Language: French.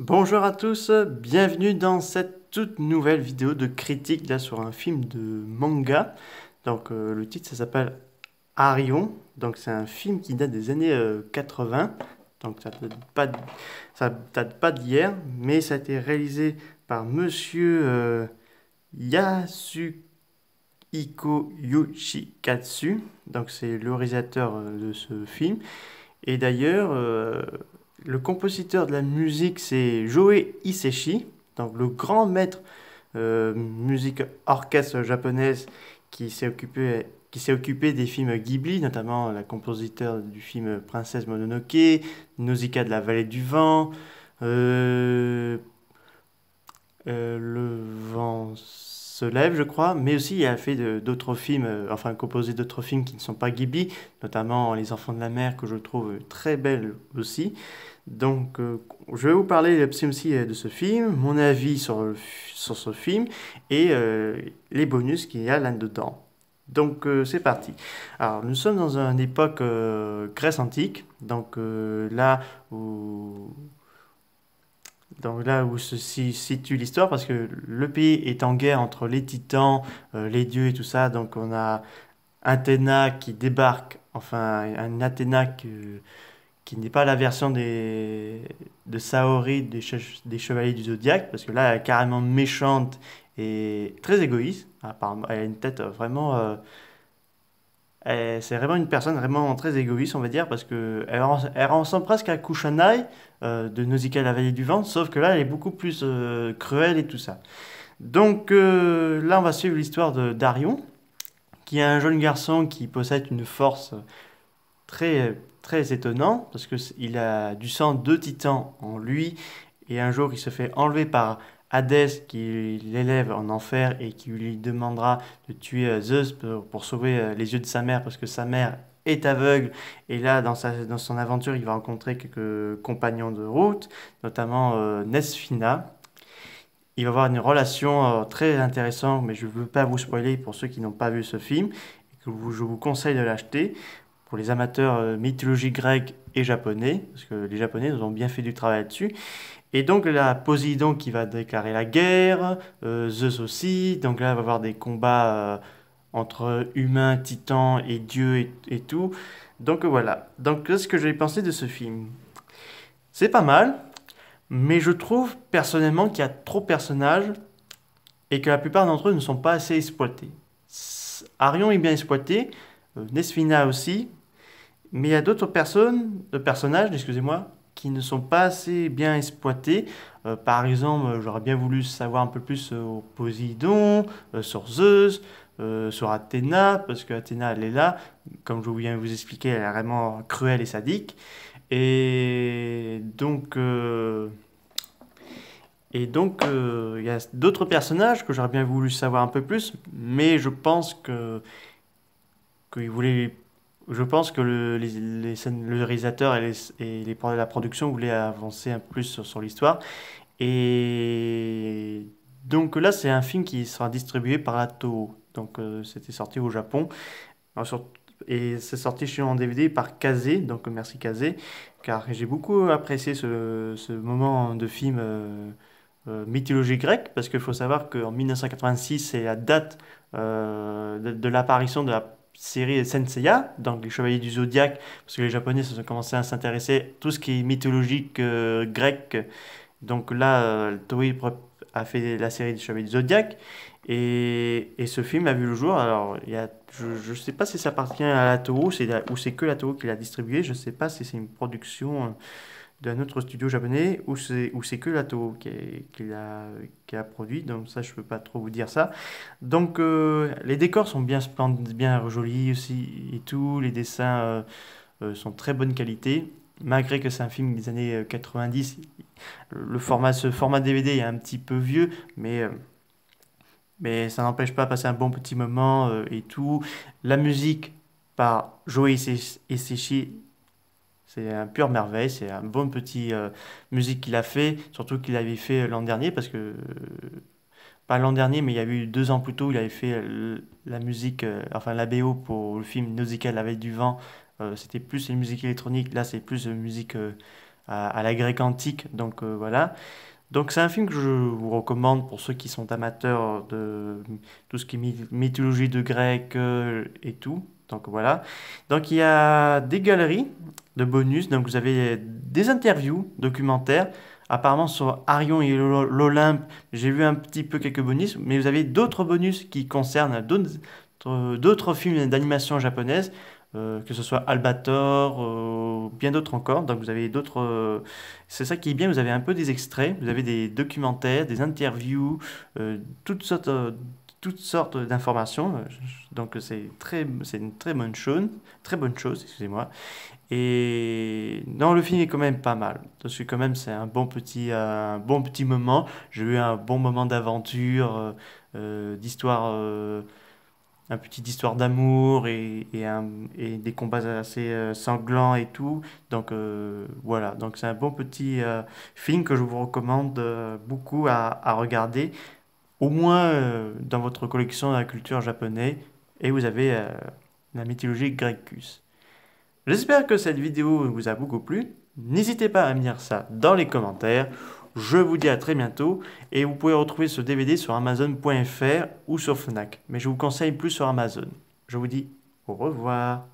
Bonjour à tous, bienvenue dans cette toute nouvelle vidéo de critique là sur un film de manga. Le titre ça s'appelle Arion. Donc c'est un film qui date des années 80. Donc ça date pas d'hier, mais ça a été réalisé par monsieur Yasuhiko Yoshikatsu. Donc c'est le réalisateur de ce film. Et d'ailleurs, le compositeur de la musique, c'est Joe Hisaishi, donc le grand maître musique orchestre japonaise qui s'est occupé des films Ghibli, notamment la compositeur du film Princesse Mononoke, Nausicaa de la vallée du vent, euh, Le vent se lève, je crois, mais aussi il a fait d'autres films, enfin composé d'autres films qui ne sont pas Ghibli, notamment Les Enfants de la mer, que je trouve très belle aussi. Donc, je vais vous parler aussi de ce film, mon avis sur ce film et les bonus qu'il y a là-dedans. Donc, c'est parti. Alors, nous sommes dans une époque Grèce antique, où là où situe l'histoire, parce que le pays est en guerre entre les titans, les dieux et tout ça. Donc on a Athéna qui débarque, enfin un Athéna qui n'est pas la version de Saori des Chevaliers du Zodiaque, parce que là elle est carrément méchante et très égoïste. Apparemment, elle a une tête vraiment c'est vraiment une personne vraiment très égoïste, on va dire, parce que elle ressemble presque à Kusanai de Nausicaa la vallée du vent, sauf que là, elle est beaucoup plus cruelle et tout ça. Donc là, on va suivre l'histoire de Darion, qui est un jeune garçon qui possède une force très étonnante, parce que il a du sang de titan en lui, et un jour, il se fait enlever par Hadès qui l'élève en enfer et qui lui demandera de tuer Zeus pour sauver les yeux de sa mère parce que sa mère est aveugle. Et là, dans son aventure, il va rencontrer quelques compagnons de route, notamment Nesfina. Il va avoir une relation très intéressante, mais je ne veux pas vous spoiler pour ceux qui n'ont pas vu ce film. Et que je vous conseille de l'acheter pour les amateurs mythologie grecque et japonais, parce que les Japonais nous ont bien fait du travail là-dessus. Et donc là, Poséidon qui va déclarer la guerre, Zeus aussi. Donc là, il va y avoir des combats entre humains, titans et dieux et tout. Donc voilà. Donc qu'est-ce que j'ai pensé de ce film? C'est pas mal, mais je trouve personnellement qu'il y a trop de personnages et que la plupart d'entre eux ne sont pas assez exploités. Arion est bien exploité, Nesfina aussi, mais il y a d'autres personnages, excusez-moi, qui ne sont pas assez bien exploités. Par exemple, j'aurais bien voulu savoir un peu plus sur Poséidon, sur Zeus, sur Athéna, parce que Athéna, elle est là. Comme je viens de vous expliquer, elle est vraiment cruelle et sadique. Et donc, euh, il y a d'autres personnages que j'aurais bien voulu savoir un peu plus, mais qu'il voulait je pense que le réalisateur la production voulaient avancer un peu plus sur l'histoire. Et donc là, c'est un film qui sera distribué par la Toho. Donc c'était sorti au Japon. Alors, et c'est sorti chez nous en DVD par Kazé. Donc merci Kazé. Car j'ai beaucoup apprécié ce moment de film mythologie grecque. Parce qu'il faut savoir qu'en 1986, c'est la date de l'apparition de la série Senseiya, donc les Chevaliers du Zodiaque, parce que les Japonais se sont commencé à s'intéresser à tout ce qui est mythologique grec. Donc là, Toei a fait la série des Chevaliers du Zodiaque, et ce film a vu le jour. Alors, je ne sais pas si ça appartient à la Toho, ou c'est que la Toho qui l'a distribué. Je ne sais pas si c'est une production d'un autre studio japonais ou c'est que la Toho qui a produit. Donc ça, je peux pas trop vous dire ça. Donc les décors sont bien splendides, bien jolis aussi et tout. Les dessins sont très bonne qualité. Malgré que c'est un film des années 90, ce format DVD est un petit peu vieux, mais ça n'empêche pas de passer un bon petit moment et tout. La musique par Joe Hisaishi, c'est un pur merveille, c'est un bon petit musique qu'il a fait, surtout qu'il avait fait l'an dernier, parce que, pas l'an dernier, mais il y a eu 2 ans plus tôt, il avait fait la musique, enfin la BO pour le film Nausicaa, la veille du vent. C'était plus une musique électronique, là c'est plus une musique à la grecque antique. Donc voilà. Donc c'est un film que je vous recommande pour ceux qui sont amateurs de tout ce qui est mythologie de grec et tout. Donc voilà. Donc il y a des galeries de bonus. Donc vous avez des interviews documentaires. Apparemment sur Arion et l'Olympe, j'ai vu un petit peu quelques bonus, mais vous avez d'autres bonus qui concernent d'autres films d'animation japonaise, que ce soit Albator, bien d'autres encore. Donc vous avez d'autres. C'est ça qui est bien, vous avez un peu des extraits, vous avez des documentaires, des interviews, toutes sortes d'informations. Donc c'est une très bonne chose, excusez-moi. Et non, le film est quand même pas mal. Parce que quand même, c'est un bon petit moment. J'ai eu un bon moment d'aventure, d'histoire, un petit histoire d'amour et des combats assez sanglants et tout. Donc voilà, donc c'est un bon petit film que je vous recommande beaucoup à regarder, au moins dans votre collection de la culture japonaise. Et vous avez la mythologie grecque. J'espère que cette vidéo vous a beaucoup plu. N'hésitez pas à me dire ça dans les commentaires. Je vous dis à très bientôt et vous pouvez retrouver ce DVD sur Amazon.fr ou sur Fnac. Mais je vous conseille plus sur Amazon. Je vous dis au revoir.